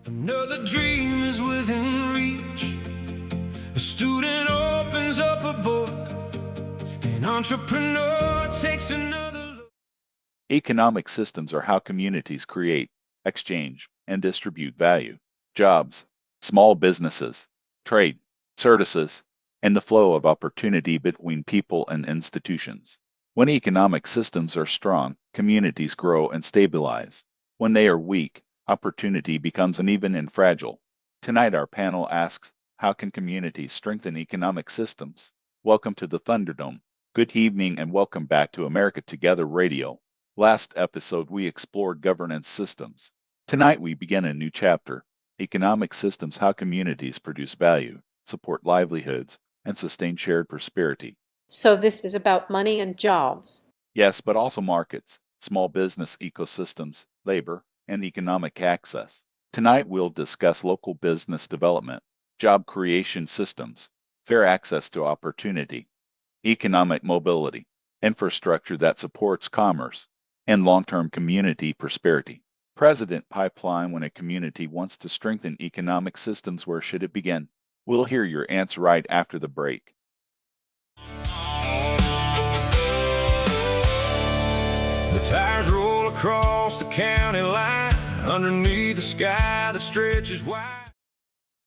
Another dream is within reach. A student opens up a book. An entrepreneur takes another look. Economic systems are how communities create, exchange, and distribute value, jobs, small businesses, trade, services, and the flow of opportunity between people and institutions. When economic systems are strong, communities grow and stabilize. When they are weak, opportunity becomes uneven and fragile. Tonight our panel asks, how can communities strengthen economic systems? Welcome to the Thunderdome. Good evening and welcome back to America Together Radio. Last episode we explored governance systems. Tonight we begin a new chapter, economic systems, how communities produce value, support livelihoods, and sustain shared prosperity. So this is about money and jobs. Yes, but also markets, small business ecosystems, labor, and economic access. Tonight we'll discuss local business development, job creation systems, fair access to opportunity, economic mobility, infrastructure that supports commerce, and long-term community prosperity. President Pipeline, when a community wants to strengthen economic systems, where should it begin? We'll hear your answer right after the break. The tires roll across the county line, underneath the sky that stretches wide.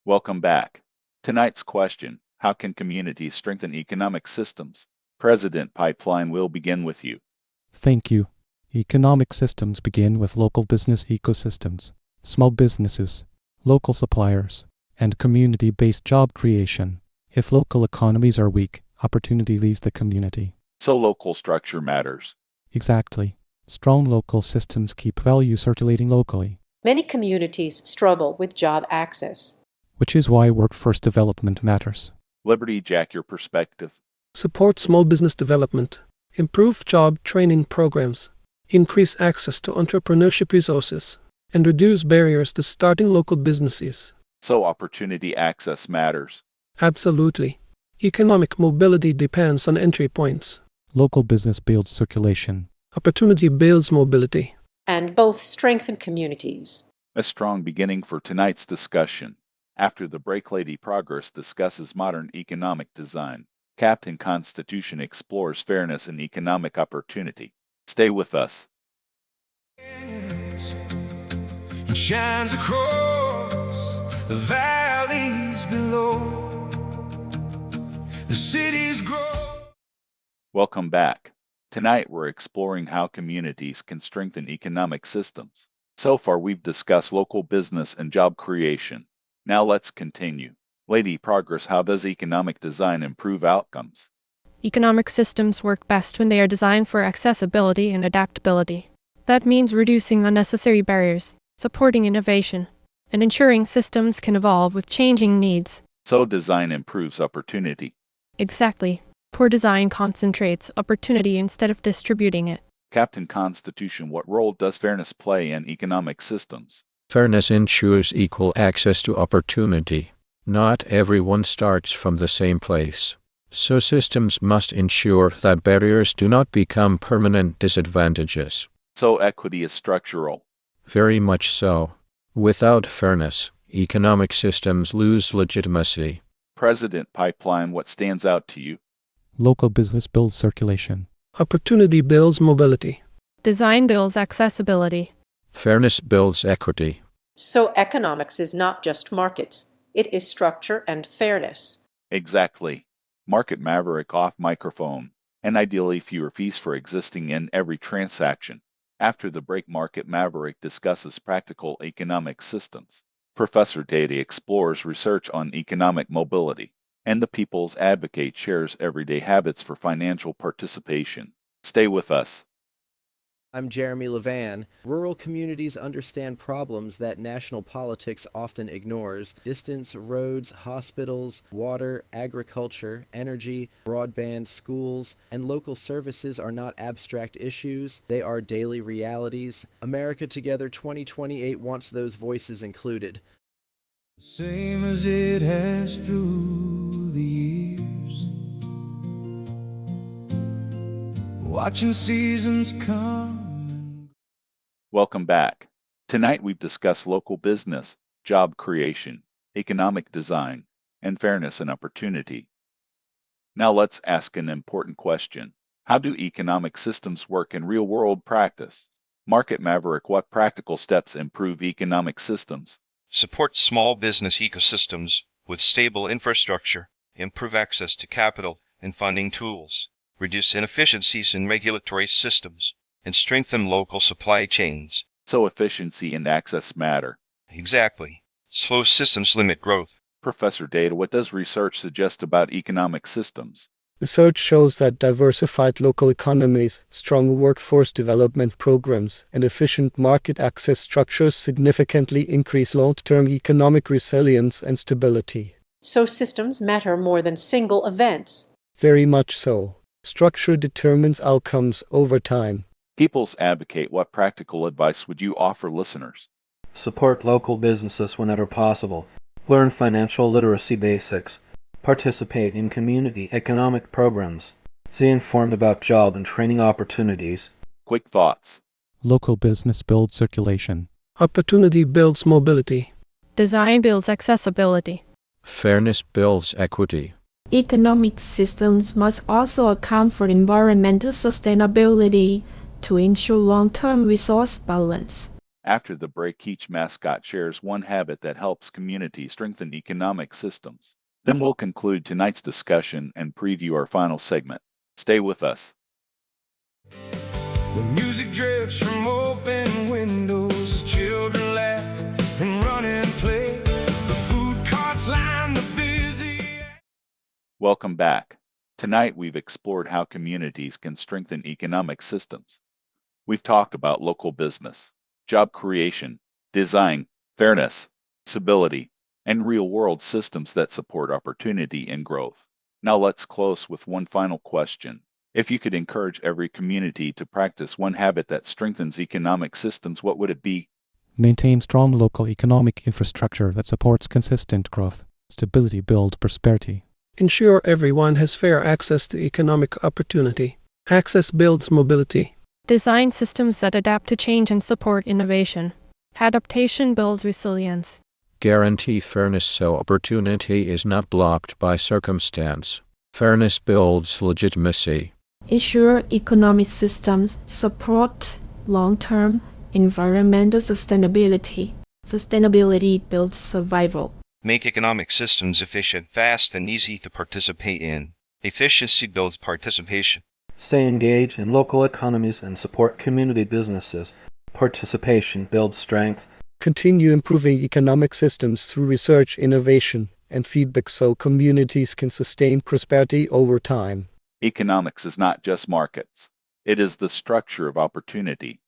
Welcome back. Tonight's question, how can communities strengthen economic systems? President Pipeline will begin with you. Thank you. Economic systems begin with local business ecosystems, small businesses, local suppliers, and community-based job creation. If local economies are weak, opportunity leaves the community. So local structure matters. Exactly. Strong local systems keep value circulating locally, Many communities struggle with job access. which is why workforce development matters. Liberty Jack, your perspective. Support small business development, improve job training programs, increase access to entrepreneurship resources, and reduce barriers to starting local businesses. So opportunity access matters. Absolutely. Economic mobility depends on entry points. Local business builds circulation. Opportunity builds mobility. And both strengthen communities. A strong beginning for tonight's discussion. After the break, Lady Progress discusses modern economic design. Captain Constitution explores fairness and economic opportunity. Stay with us. It shines across the valleys below. The cities grow. Welcome back. Tonight we're exploring how communities can strengthen economic systems. So far we've discussed local business and job creation. Now let's continue. Lady Progress, how does economic design improve outcomes? Economic systems work best when they are designed for accessibility and adaptability. That means reducing unnecessary barriers, supporting innovation, and ensuring systems can evolve with changing needs. So design improves opportunity. Exactly. Poor design concentrates opportunity instead of distributing it. Captain Constitution, what role does fairness play in economic systems? Fairness ensures equal access to opportunity. Not everyone starts from the same place. So systems must ensure that barriers do not become permanent disadvantages. So equity is structural. Very much so. Without fairness, economic systems lose legitimacy. President Pipeline, what stands out to you? Local business builds circulation. Opportunity builds mobility. Design builds accessibility. Fairness builds equity. So economics is not just markets. It is structure and fairness. Exactly. Market Maverick off microphone. And ideally fewer fees for existing in every transaction. After the break, Market Maverick discusses practical economic systems. Professor Data explores research on economic mobility. And the People's Advocate shares everyday habits for financial participation. Stay with us. I'm Jeremy Levan. Rural communities understand problems that national politics often ignores. Distance, roads, hospitals, water, agriculture, energy, broadband, schools, and local services are not abstract issues. They are daily realities. America Together 2028 wants those voices included. Same as it has through the years. Watching seasons come. Welcome back. Tonight we've discussed local business, job creation, economic design, and fairness and opportunity. Now let's ask an important question. How do economic systems work in real-world practice? Market Maverick, what practical steps improve economic systems? Support small business ecosystems with stable infrastructure, improve access to capital and funding tools, reduce inefficiencies in regulatory systems, and strengthen local supply chains. So efficiency and access matter. Exactly. Slow systems limit growth. Professor Data, what does research suggest about economic systems? Research shows that diversified local economies, strong workforce development programs, and efficient market access structures significantly increase long-term economic resilience and stability. So systems matter more than single events. Very much so. Structure determines outcomes over time. People's Advocate, what practical advice would you offer listeners? Support local businesses whenever possible. Learn financial literacy basics. Participate in community economic programs. Stay informed about job and training opportunities. Quick thoughts. Local business builds circulation. Opportunity builds mobility. Design builds accessibility. Fairness builds equity. Economic systems must also account for environmental sustainability to ensure long-term resource balance. After the break, each mascot shares one habit that helps communities strengthen economic systems. Then we'll conclude tonight's discussion and preview our final segment. Stay with us. The music drips from open windows as children laugh and run and play. The food carts line the busy. Welcome back. Tonight we've explored how communities can strengthen economic systems. We've talked about local business, job creation, design, fairness, stability, and real-world systems that support opportunity and growth. Now let's close with one final question. If you could encourage every community to practice one habit that strengthens economic systems, what would it be? Maintain strong local economic infrastructure that supports consistent growth. Stability builds prosperity. Ensure everyone has fair access to economic opportunity. Access builds mobility. Design systems that adapt to change and support innovation. Adaptation builds resilience. Guarantee fairness so opportunity is not blocked by circumstance. Fairness builds legitimacy. Ensure economic systems support long-term environmental sustainability. Sustainability builds survival. Make economic systems efficient, fast, and easy to participate in. Efficiency builds participation. Stay engaged in local economies and support community businesses. Participation builds strength. Continue improving economic systems through research, innovation, and feedback so communities can sustain prosperity over time. Economics is not just markets. It is the structure of opportunity.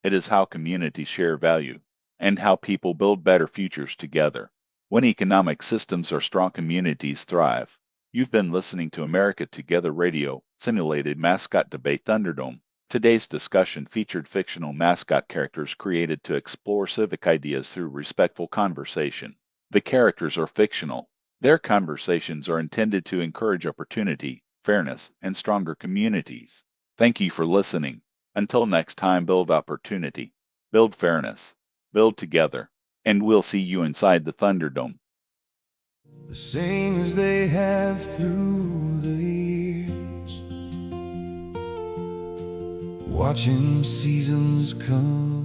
It is how communities share value and how people build better futures together. When economic systems are strong, communities thrive. You've been listening to America Together Radio, simulated mascot debate Thunderdome. Today's discussion featured fictional mascot characters created to explore civic ideas through respectful conversation. The characters are fictional. Their conversations are intended to encourage opportunity, fairness, and stronger communities. Thank you for listening. Until next time, build opportunity, build fairness, build together, and we'll see you inside the Thunderdome. The same as they have through the years, watching seasons come